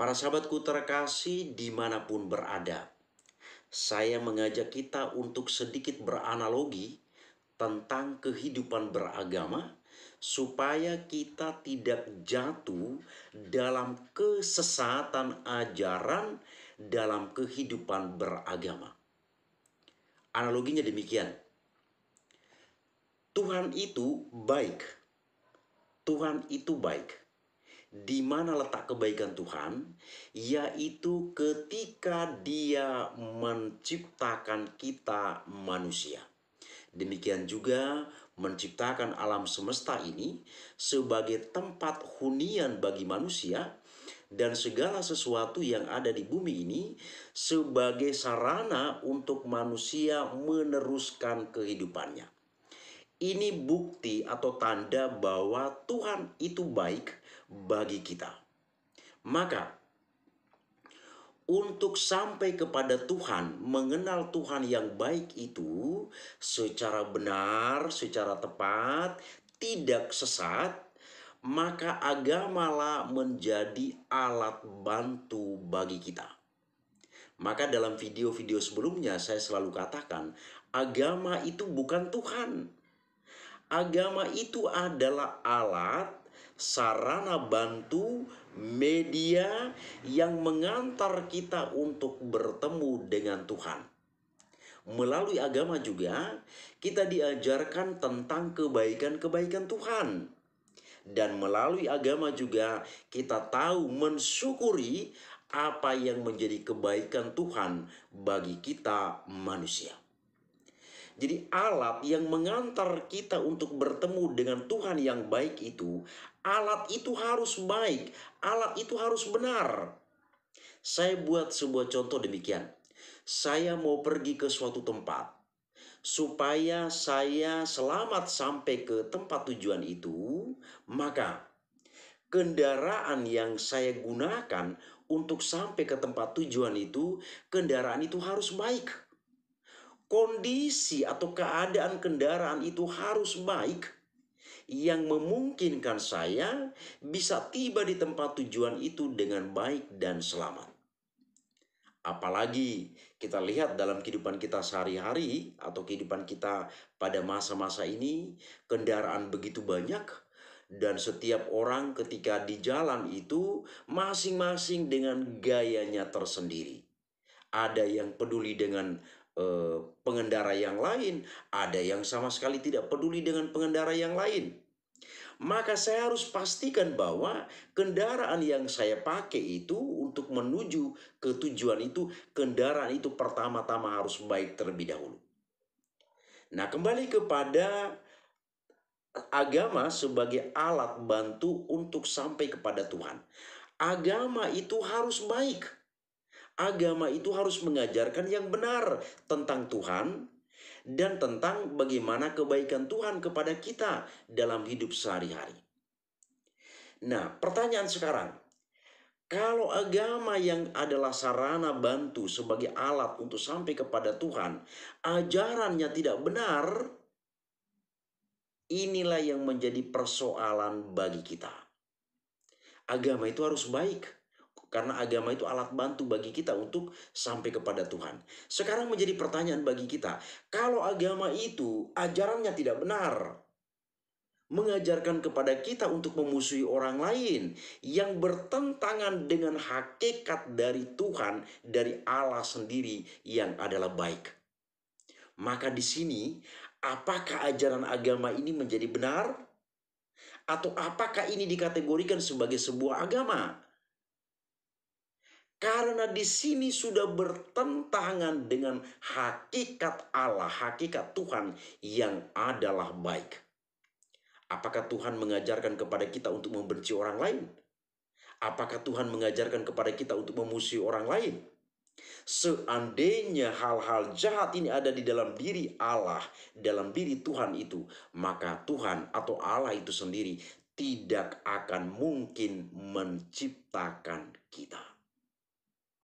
Para sahabatku terkasih dimanapun berada, saya mengajak kita untuk sedikit beranalogi tentang kehidupan beragama supaya kita tidak jatuh dalam kesesatan ajaran dalam kehidupan beragama. Analoginya demikian. Tuhan itu baik. Tuhan itu baik. Di mana letak kebaikan Tuhan? Yaitu ketika Dia menciptakan kita manusia. Demikian juga menciptakan alam semesta ini sebagai tempat hunian bagi manusia dan segala sesuatu yang ada di bumi ini sebagai sarana untuk manusia meneruskan kehidupannya. Ini bukti atau tanda bahwa Tuhan itu baik bagi kita. Maka, untuk sampai kepada Tuhan, mengenal Tuhan yang baik itu secara benar, secara tepat, tidak sesat, maka agamalah menjadi alat bantu bagi kita. Maka dalam video-video sebelumnya saya selalu katakan, agama itu bukan Tuhan. Agama itu adalah alat, sarana bantu, media yang mengantar kita untuk bertemu dengan Tuhan. Melalui agama juga kita diajarkan tentang kebaikan-kebaikan Tuhan. Dan melalui agama juga kita tahu mensyukuri apa yang menjadi kebaikan Tuhan bagi kita manusia. Jadi alat yang mengantar kita untuk bertemu dengan Tuhan yang baik itu, alat itu harus baik, alat itu harus benar. Saya buat sebuah contoh demikian. Saya mau pergi ke suatu tempat. Supaya saya selamat sampai ke tempat tujuan itu, maka kendaraan yang saya gunakan untuk sampai ke tempat tujuan itu, kendaraan itu harus baik. Kondisi atau keadaan kendaraan itu harus baik yang memungkinkan saya bisa tiba di tempat tujuan itu dengan baik dan selamat. Apalagi kita lihat dalam kehidupan kita sehari-hari atau kehidupan kita pada masa-masa ini, kendaraan begitu banyak dan setiap orang ketika di jalan itu masing-masing dengan gayanya tersendiri. Ada yang peduli dengan pengendara yang lain, ada yang sama sekali tidak peduli dengan pengendara yang lain. Maka saya harus pastikan bahwa kendaraan yang saya pakai itu untuk menuju ke tujuan itu, kendaraan itu pertama-tama harus baik terlebih dahulu. Nah, kembali kepada agama sebagai alat bantu untuk sampai kepada Tuhan. Agama itu harus baik. Agama itu harus mengajarkan yang benar tentang Tuhan dan tentang bagaimana kebaikan Tuhan kepada kita dalam hidup sehari-hari. Nah, pertanyaan sekarang, kalau agama yang adalah sarana bantu sebagai alat untuk sampai kepada Tuhan, ajarannya tidak benar, inilah yang menjadi persoalan bagi kita. Agama itu harus baik. Karena agama itu alat bantu bagi kita untuk sampai kepada Tuhan. Sekarang menjadi pertanyaan bagi kita. Kalau agama itu ajarannya tidak benar. Mengajarkan kepada kita untuk memusuhi orang lain. Yang bertentangan dengan hakikat dari Tuhan. Dari Allah sendiri yang adalah baik. Maka di sini apakah ajaran agama ini menjadi benar? Atau apakah ini dikategorikan sebagai sebuah agama? Karena di sini sudah bertentangan dengan hakikat Allah, hakikat Tuhan yang adalah baik. Apakah Tuhan mengajarkan kepada kita untuk membenci orang lain? Apakah Tuhan mengajarkan kepada kita untuk memusuhi orang lain? Seandainya hal-hal jahat ini ada di dalam diri Allah, dalam diri Tuhan itu, maka Tuhan atau Allah itu sendiri tidak akan mungkin menciptakan kita.